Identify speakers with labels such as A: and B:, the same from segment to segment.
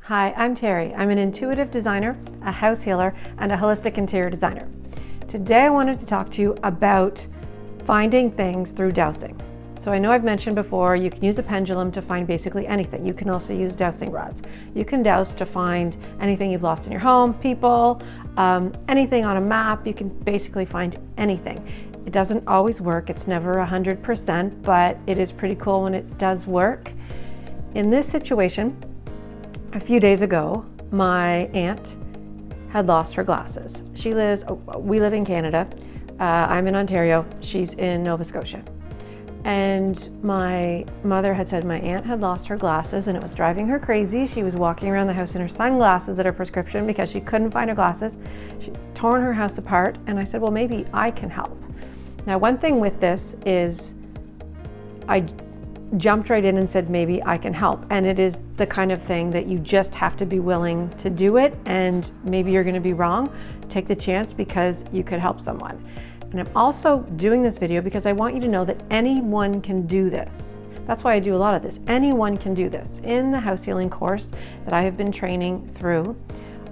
A: Hi, I'm Terry. I'm an intuitive designer, a house healer, and a holistic interior designer. Today I wanted to talk to you about finding things through dowsing. So I know I've mentioned before, you can use a pendulum to find basically anything. You can also use dowsing rods. You can dowse to find anything you've lost in your home, people, anything on a map. You can basically find anything. It doesn't always work. It's never 100%, but it is pretty cool when it does work. In this situation, a few days ago, my aunt had lost her glasses. We live in Canada. I'm in Ontario. She's in Nova Scotia. And my mother had said my aunt had lost her glasses and it was driving her crazy. She was walking around the house in her sunglasses that are prescription because she couldn't find her glasses. She'd torn her house apart, and I said, well, maybe I can help. Now, one thing with this is I jumped right in and said, maybe I can help. And it is the kind of thing that you just have to be willing to do it. And maybe you're going to be wrong. Take the chance because you could help someone. And I'm also doing this video because I want you to know that anyone can do this. That's why I do a lot of this. Anyone can do this. In the house healing course that I have been training through,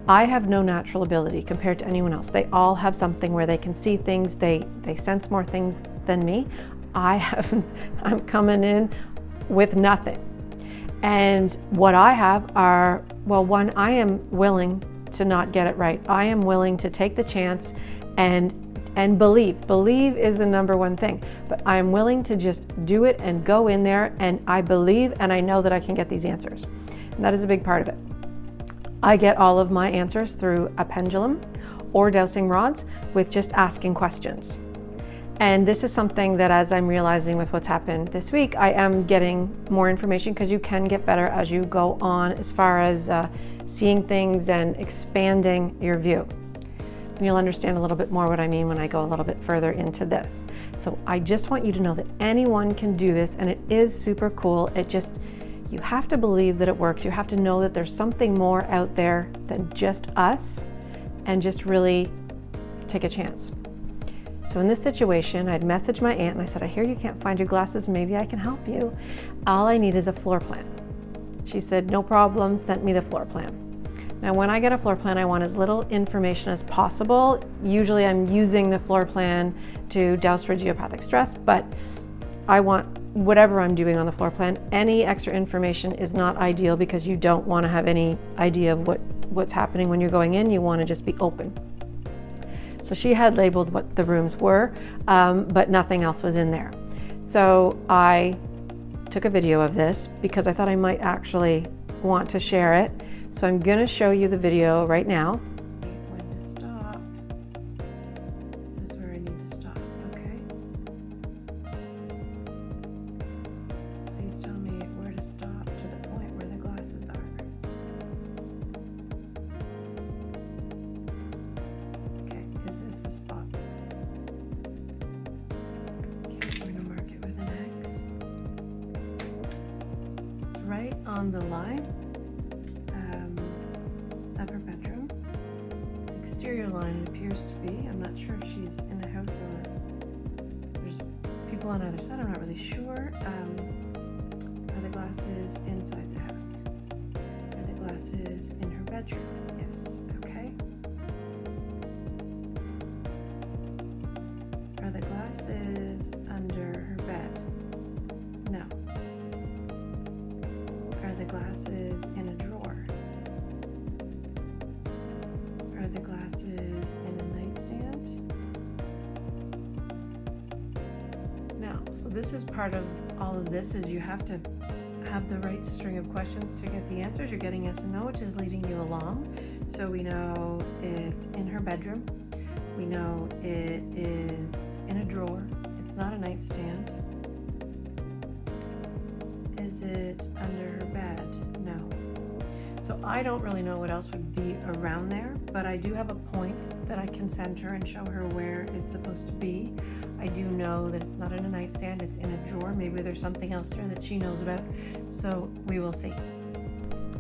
A: I have no natural ability compared to anyone else. They all have something where they can see things, they sense more things than me. I'm coming in with nothing. And what I have are, well, one, I am willing to not get it right. I am willing to take the chance and believe. Believe is the number one thing. But I am willing to just do it and go in there, and I believe and I know that I can get these answers. And that is a big part of it. I get all of my answers through a pendulum or dowsing rods with just asking questions. And this is something that, as I'm realizing with what's happened this week, I am getting more information because you can get better as you go on as far as seeing things and expanding your view. And you'll understand a little bit more what I mean when I go a little bit further into this. So I just want you to know that anyone can do this, and it is super cool. You have to believe that it works. You have to know that there's something more out there than just us, and just really take a chance. So in this situation, I'd messaged my aunt and I said, I hear you can't find your glasses. Maybe I can help you. All I need is a floor plan. She said, no problem, sent me the floor plan. Now, when I get a floor plan, I want as little information as possible. Usually I'm using the floor plan to douse for geopathic stress, but I want whatever I'm doing on the floor plan. Any extra information is not ideal because you don't want to have any idea of what's happening when you're going in. You want to just be open. So she had labeled what the rooms were, but nothing else was in there. So I took a video of this because I thought I might actually want to share it. So I'm going to show you the video right now. When to stop. This is where I need to stop, okay? Please tell me where to stop to the point where the glasses are. Okay, is this the spot? Okay, I'm going to mark it with an X. It's right on the line of her bedroom. The exterior line it appears to be. I'm not sure if she's in a house or there's people on either side. I'm not really sure. Are the glasses inside the house? Are the glasses in her bedroom? Yes. Okay. Are the glasses under her bed? No. Are the glasses in a drawer? Are the glasses in a nightstand? No. So this is part of all of this, is you have to have the right string of questions to get the answers. You're getting yes and no, which is leading you along. So we know it's in her bedroom. We know it is in a drawer. It's not a nightstand. Is it under her bed? No. So I don't really know what else would be around there, but I do have a point that I can send her and show her where it's supposed to be. I do know that it's not in a nightstand, it's in a drawer. Maybe there's something else there that she knows about. So we will see.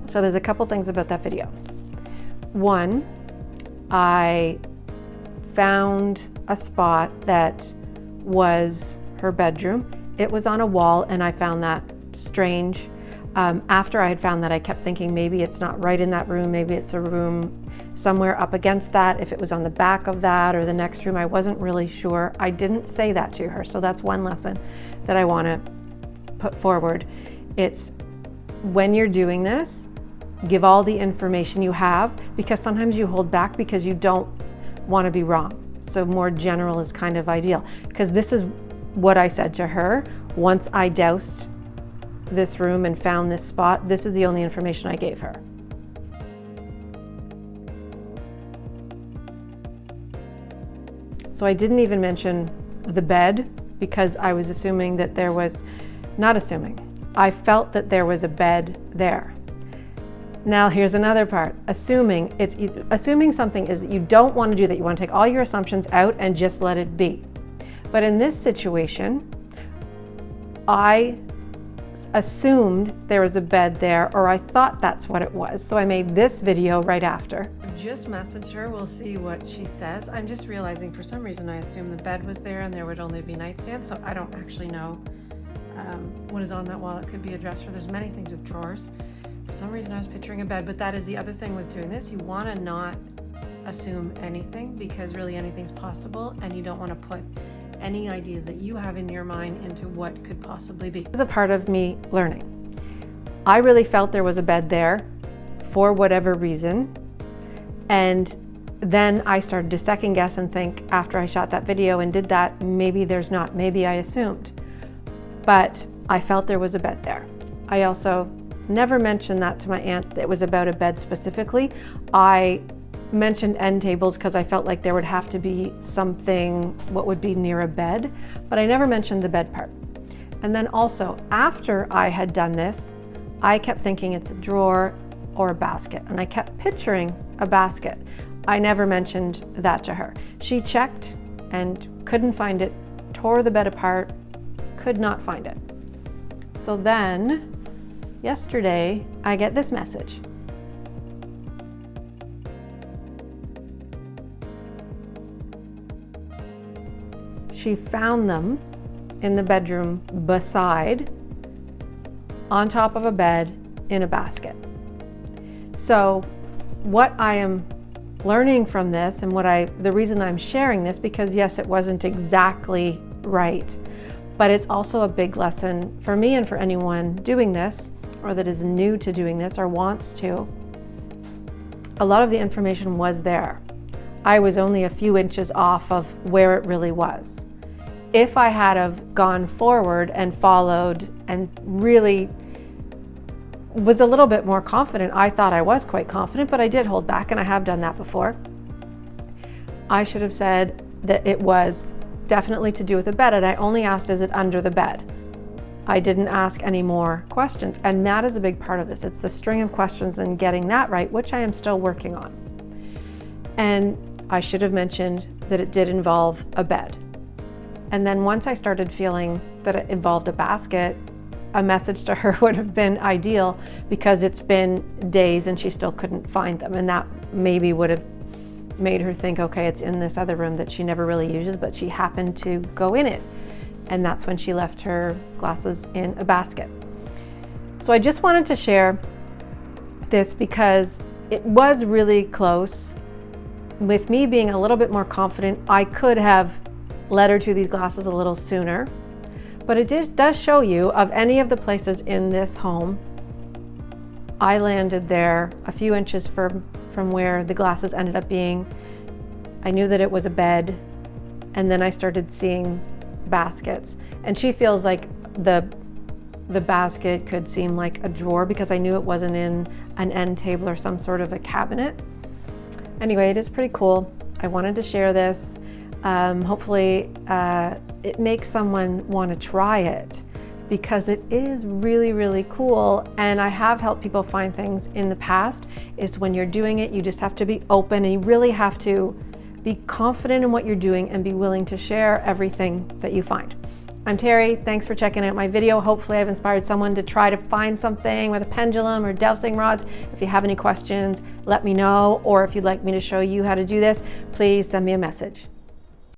A: So there's a couple things about that video. One, I found a spot that was her bedroom. It was on a wall, and I found that strange. After I had found that, I kept thinking maybe it's not right in that room, maybe it's a room somewhere up against that, if it was on the back of that or the next room. I wasn't really sure. I didn't say that to her, so that's one lesson that I want to put forward. It's when you're doing this, give all the information you have, because sometimes you hold back because you don't want to be wrong. So more general is kind of ideal, because this is what I said to her once I doused this room and found this spot. This is the only information I gave her. So I didn't even mention the bed because I was assuming that there was, not assuming, I felt that there was a bed there. Now here's another part. Assuming something is that you don't want to do that. You want to take all your assumptions out and just let it be. But in this situation, I assumed there was a bed there, or I thought that's what it was. So I made this video right after. I've just messaged her, we'll see what she says. I'm just realizing for some reason I assumed the bed was there and there would only be nightstands, so I don't actually know what is on that wall. It could be a dresser. There's many things with drawers. For some reason I was picturing a bed, but that is the other thing with doing this. You want to not assume anything, because really anything's possible, and you don't want to put any ideas that you have in your mind into what could possibly be. This is a part of me learning. I really felt there was a bed there for whatever reason, and then I started to second guess and think, after I shot that video and did that, maybe there's not, maybe I assumed. But I felt there was a bed there. I also never mentioned that to my aunt, that it was about a bed specifically. I mentioned end tables because I felt like there would have to be something what would be near a bed, but I never mentioned the bed part. And then also, after I had done this, I kept thinking it's a drawer or a basket, and I kept picturing a basket. I never mentioned that to her. She checked and couldn't find it, tore the bed apart, could not find it. So then, yesterday, I get this message. She found them in the bedroom beside, on top of a bed, in a basket. So what I am learning from this, and the reason I'm sharing this, because yes, it wasn't exactly right, but it's also a big lesson for me and for anyone doing this, or that is new to doing this or wants to. A lot of the information was there. I was only a few inches off of where it really was. If I had have gone forward and followed and really was a little bit more confident, I thought I was quite confident, but I did hold back, and I have done that before. I should have said that it was definitely to do with a bed, and I only asked, is it under the bed? I didn't ask any more questions, and that is a big part of this. It's the string of questions and getting that right, which I am still working on. And I should have mentioned that it did involve a bed. And then once I started feeling that it involved a basket, a message to her would have been ideal, because it's been days and she still couldn't find them. And that maybe would have made her think, okay, it's in this other room that she never really uses, but she happened to go in it. And that's when she left her glasses in a basket. So I just wanted to share this because it was really close. With me being a little bit more confident, I could have led her to these glasses a little sooner, but it does show you, of any of the places in this home, I landed there a few inches from where the glasses ended up being. I knew that it was a bed, and then I started seeing baskets, and she feels like the basket could seem like a drawer, because I knew it wasn't in an end table or some sort of a cabinet. Anyway, it is pretty cool. I wanted to share this. Hopefully it makes someone want to try it, because it is really, really cool. And I have helped people find things in the past. It's when you're doing it, you just have to be open, and you really have to be confident in what you're doing and be willing to share everything that you find. I'm Terry, thanks for checking out my video. Hopefully I've inspired someone to try to find something with a pendulum or dowsing rods. If you have any questions, let me know, or if you'd like me to show you how to do this, please send me a message.